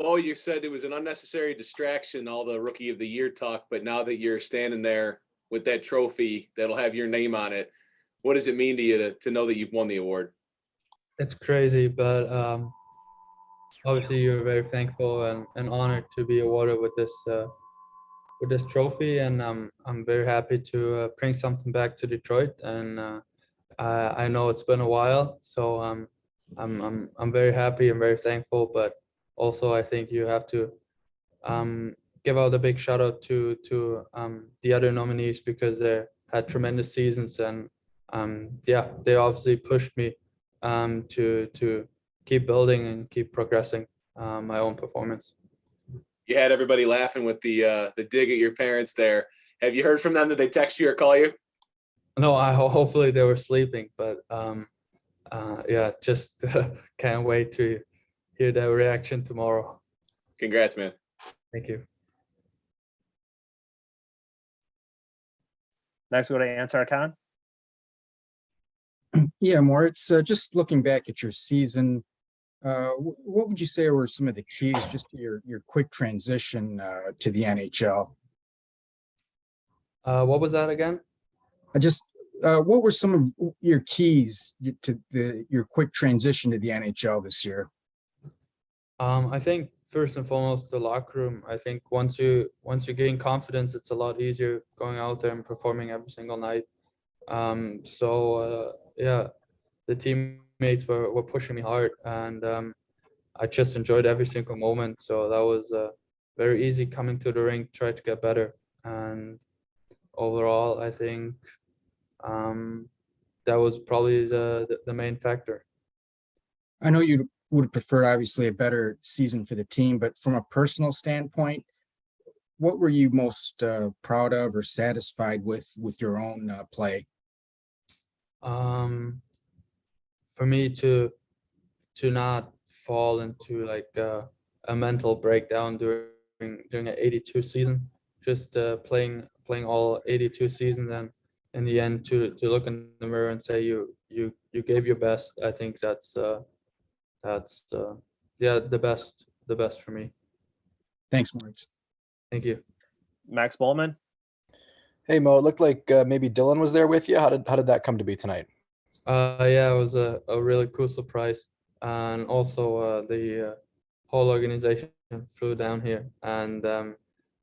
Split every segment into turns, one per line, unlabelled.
Bo, you said it was an unnecessary distraction, all the Rookie of the Year talk, but now that you're standing there with that trophy that'll have your name on it, what does it mean to you to know that you've won the award?
It's crazy, but obviously you're very thankful and honored to be awarded with this trophy, and I'm very happy to bring something back to Detroit. And I know it's been a while, so I'm very happy and very thankful. But also, I think you have to give out a big shout out to the other nominees, because they had tremendous seasons, and yeah, they obviously pushed me to keep building and keep progressing my own performance.
You had everybody laughing with the dig at your parents there. Have you heard from them? Did they text you or call you?
No, hopefully they were sleeping, but yeah, just can't wait to hear their reaction tomorrow.
Congrats, man.
Thank you.
Next, we'll go to Ansar Khan.
Yeah, Moritz, just looking back at your season, what would you say were some of the keys just to your quick transition to the NHL?
What was that again?
What were some of your keys to your quick transition to the NHL this year?
I think first and foremost, the locker room. I think once you gain confidence, it's a lot easier going out there and performing every single night. Yeah, the teammates were pushing me hard, and I just enjoyed every single moment. So that was very easy coming to the rink, try to get better. And overall, I think that was probably the main factor.
I know you would prefer obviously a better season for the team, but from a personal standpoint, what were you most proud of or satisfied with your own play?
For me to not fall into like a mental breakdown during an 82 season, just playing all 82 seasons, and in the end to look in the mirror and say you gave your best. I think that's yeah, the best for me.
Thanks, Moritz.
Thank you.
Max Bowman.
Hey Mo, it looked like maybe Dylan was there with you. How did that come to be tonight?
Yeah, it was a really cool surprise, and also the whole organization flew down here, and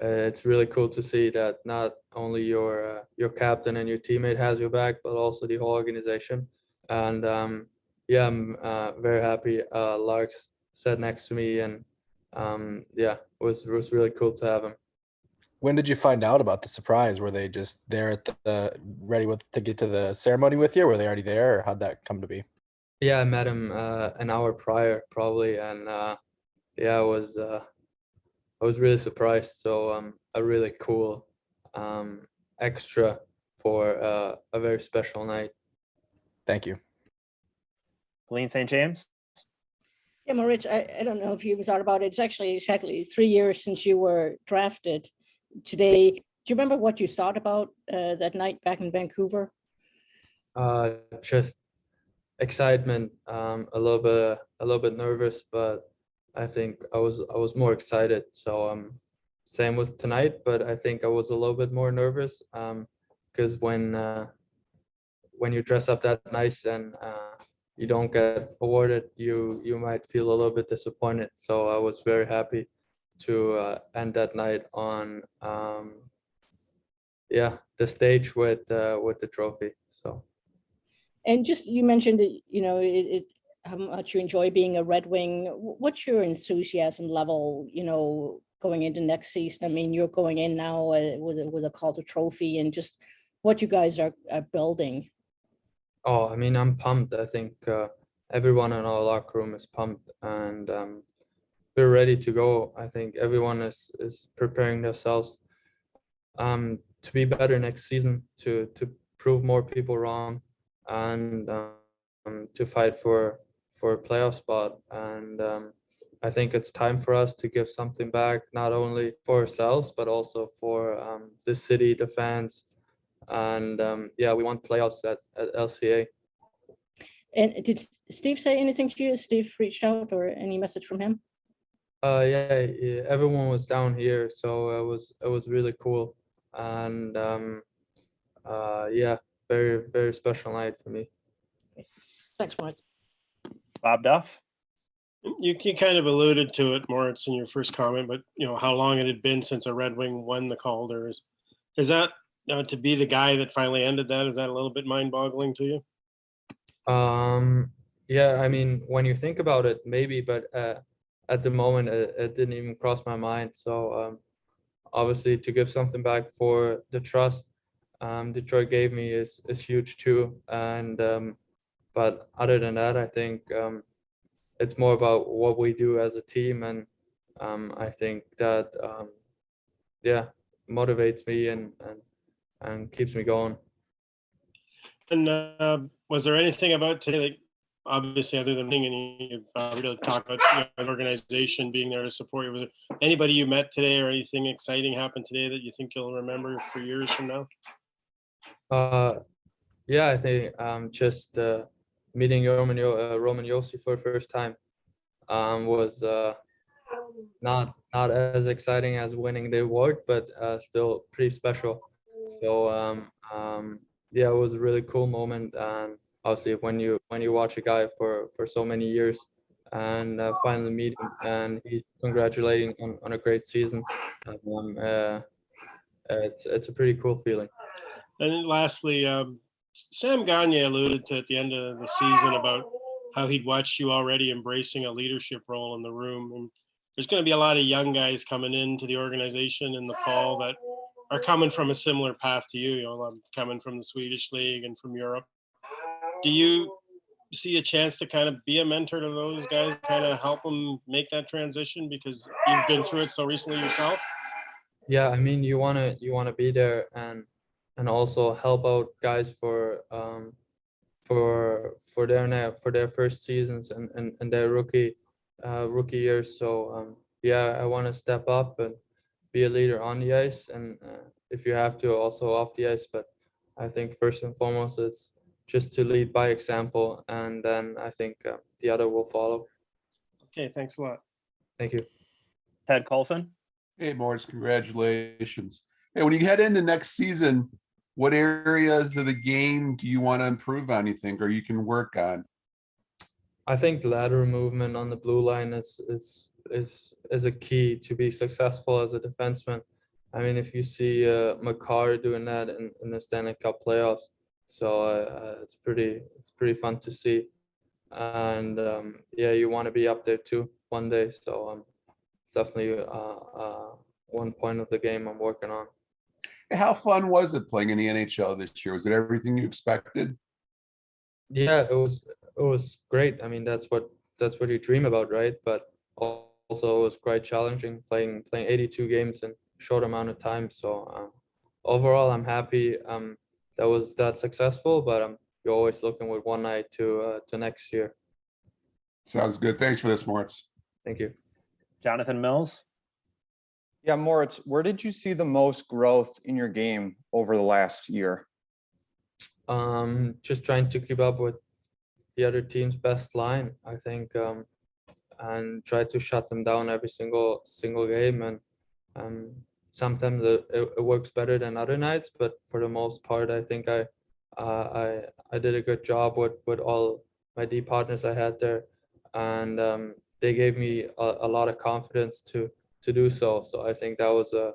it's really cool to see that not only your captain and your teammate has your back, but also the whole organization. And yeah, I'm very happy. Larks sat next to me, and yeah, it was really cool to have him.
When did you find out about the surprise? Were they just there at the ready to get to the ceremony with you? Or were they already there, or how'd that come to be?
Yeah, I met him an hour prior, probably, and yeah, I was really surprised. So a really cool extra for a very special night.
Thank you.
Helene St. James.
Yeah, Moritz, I don't know if you've thought about it. It's actually exactly 3 years since you were drafted. Today, do you remember what you thought about that night back in Vancouver?
Just excitement, a little bit nervous, but I think I was more excited. So same with tonight, but I think I was a little bit more nervous because when you dress up that nice and you don't get awarded, you might feel a little bit disappointed. So I was very happy to end that night on yeah, the stage with the trophy. So,
and just you mentioned that how much you enjoy being a Red Wing. What's your enthusiasm level going into next season? I mean, you're going in now with a Calder Trophy, and just what you guys are building.
Oh, I mean, I'm pumped. I think everyone in our locker room is pumped, and we're ready to go. I think everyone is preparing themselves to be better next season, to prove more people wrong, and to fight for a playoff spot. And I think it's time for us to give something back, not only for ourselves, but also for the city, the fans. And yeah, we want playoffs at LCA.
And did Steve say anything to you? Steve reached out, or any message from him?
Yeah, everyone was down here, so it was really cool, and yeah, very special night for me.
Thanks, Mike.
Bob Duff?
You kind of alluded to it, Moritz, in your first comment, but how long it had been since a Red Wing won the Calder. Is that to be the guy that finally ended that? Is that a little bit mind-boggling to you?
Yeah, I mean, when you think about it, maybe, but at the moment, it didn't even cross my mind. So obviously, to give something back for the trust Detroit gave me is huge too. And but other than that, I think it's more about what we do as a team, and I think that yeah, motivates me and keeps me going.
And was there anything about today that, obviously, other than being, and you really talk about an organization being there to support you, was there anybody you met today or anything exciting happened today that you think you'll remember for years from now?
Yeah, I think just meeting Roman Yossi for the first time was not as exciting as winning the award, but still pretty special. So yeah, it was a really cool moment, and obviously when you watch a guy for so many years and finally meet him and he's congratulating on a great season, it's a pretty cool feeling.
And then lastly, Sam Gagne alluded to at the end of the season about how he'd watched you already embracing a leadership role in the room. And there's going to be a lot of young guys coming into the organization in the fall that are coming from a similar path to you, coming from the Swedish League and from Europe. Do you see a chance to kind of be a mentor to those guys, kind of help them make that transition because you've been through it so recently yourself?
Yeah, I mean, you wanna be there and also help out guys for their first seasons and their rookie years. So yeah, I want to step up and be a leader on the ice, and if you have to, also off the ice. But I think first and foremost, it's just to lead by example, and then I think the other will follow.
Okay, thanks a lot.
Thank you.
Ted Colfin?
Hey, Moritz, congratulations. Hey, when you head into next season, what areas of the game do you want to improve on, you think, or you can work on?
I think lateral movement on the blue line is a key to be successful as a defenseman. I mean, if you see Makar doing that in the Stanley Cup playoffs, so it's pretty fun to see. And yeah, you want to be up there too one day. So it's definitely one point of the game I'm working on.
Hey, how fun was it playing in the NHL this year? Was it everything you expected?
Yeah, it was great. I mean, that's what you dream about, right? But also it was quite challenging playing 82 games in a short amount of time. So overall, I'm happy that was that successful. But you're always looking with one eye to next year.
Sounds good. Thanks for this, Moritz.
Thank you.
Jonathan Mills?
Yeah, Moritz, where did you see the most growth in your game over the last year?
Just trying to keep up with the other team's best line, I think, and try to shut them down every single game. And sometimes it works better than other nights, but for the most part, I think I did a good job with all my D partners I had there, and they gave me a lot of confidence to do so. So I think that was a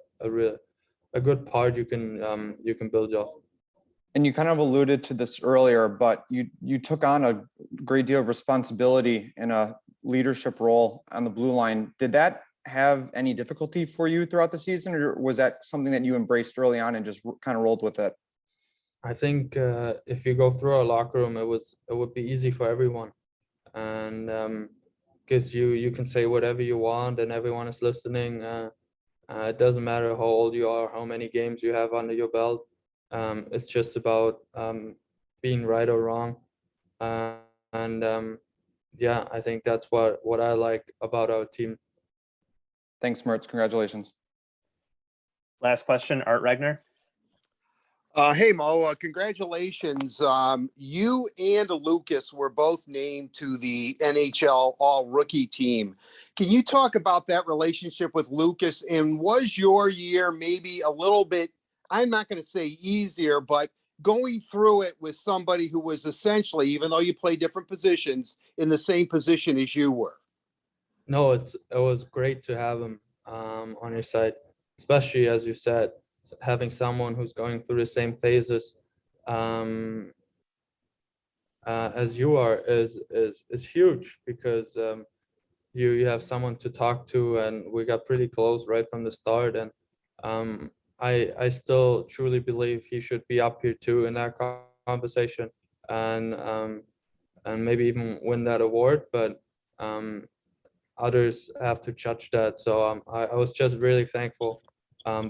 good part you can build off.
And you kind of alluded to this earlier, but you took on a great deal of responsibility in a leadership role on the blue line. Did that have any difficulty for you throughout the season, or was that something that you embraced early on and just kind of rolled with it?
I think if you go through our locker room, it would be easy for everyone, and because you can say whatever you want and everyone is listening. It doesn't matter how old you are, how many games you have under your belt. It's just about being right or wrong, and yeah, I think that's what I like about our team.
Thanks, Moritz. Congratulations.
Last question, Art Regner?
Hey Mo, congratulations. You and Lucas were both named to the NHL All Rookie team. Can you talk about that relationship with Lucas? And was your year maybe a little bit, I'm not going to say easier, but going through it with somebody who was essentially, even though you play different positions, in the same position as you were?
No, it was great to have him on your side, especially as you said, having someone who's going through the same phases um, as you are is huge because you have someone to talk to, and we got pretty close right from the start. And um, I still truly believe he should be up here too in that conversation, and maybe even win that award. But others have to judge that. So I was just really thankful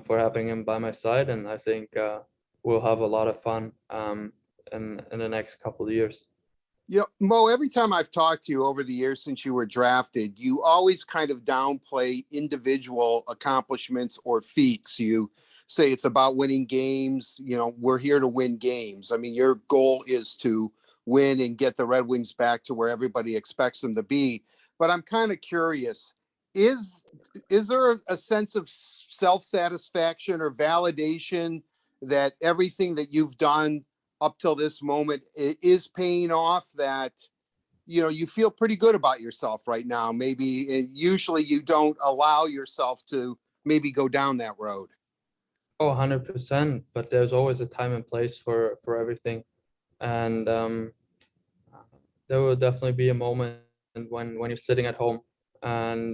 for having him by my side, and I think we'll have a lot of fun in the next couple of years.
Yeah, Mo, every time I've talked to you over the years since you were drafted, you always kind of downplay individual accomplishments or feats. You say it's about winning games. You know, we're here to win games. I mean, your goal is to win and get the Red Wings back to where everybody expects them to be. But I'm kind of curious, is there a sense of self-satisfaction or validation that everything that you've done up till this moment is paying off, that, you know, you feel pretty good about yourself right now? Maybe, and usually you don't allow yourself to maybe go down that road.
Oh, 100%. But there's always a time and place for everything. And there will definitely be a moment when you're sitting at home and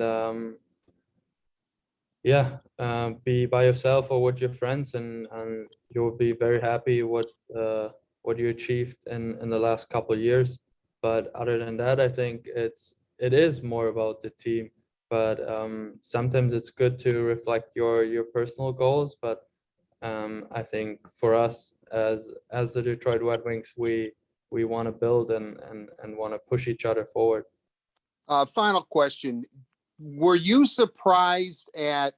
be by yourself or with your friends, and you'll be very happy what you achieved in the last couple of years. But other than that, I think it is more about the team. But sometimes it's good to reflect your personal goals. But I think for us as the Detroit Red Wings, we want to build and want to push each other forward.
Final question. Were you surprised at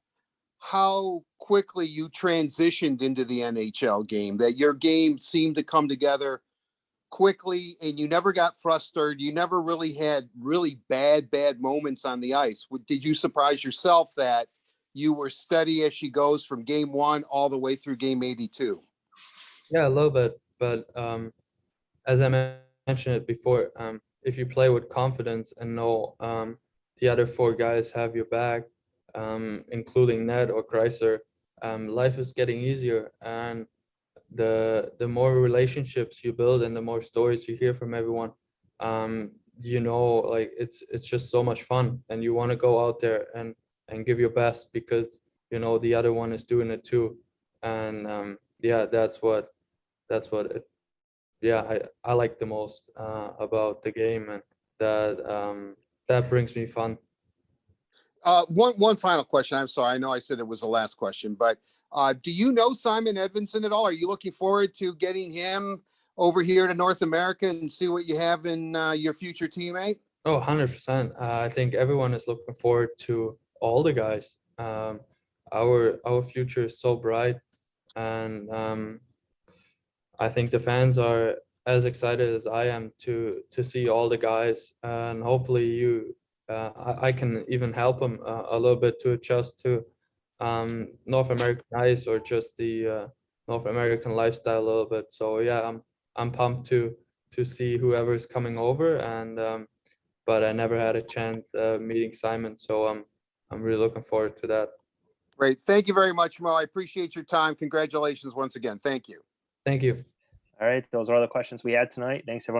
how quickly you transitioned into the NHL game, that your game seemed to come together quickly and you never got frustrated? You never really had really bad moments on the ice. Did you surprise yourself that you were steady as she goes from game one all the way through game 82?
Yeah, a little bit. But as I mentioned it before, if you play with confidence and know the other four guys have your back, including Ned or Kreiser, life is getting easier. And the more relationships you build and the more stories you hear from everyone, like it's just so much fun, and you want to go out there and give your best because you know the other one is doing it too. And that's what I like the most about the game, and that brings me fun.
One final question. I'm sorry. I know I said it was the last question, but do you know Simon Edvinsson at all? Are you looking forward to getting him over here to North America and see what you have in your future teammate?
Oh, 100%. I think everyone is looking forward to all the guys. Our future is so bright, and I think the fans are as excited as I am to see all the guys, and hopefully I can even help them a little bit to adjust to North American ice or just the North American lifestyle a little bit. So yeah, I'm pumped to see whoever is coming over, and but I never had a chance meeting Simon, so I'm really looking forward to that.
Great. Thank you very much, Mo. I appreciate your time. Congratulations once again. Thank you.
Thank you.
All right, those are all the questions we had tonight. Thanks everyone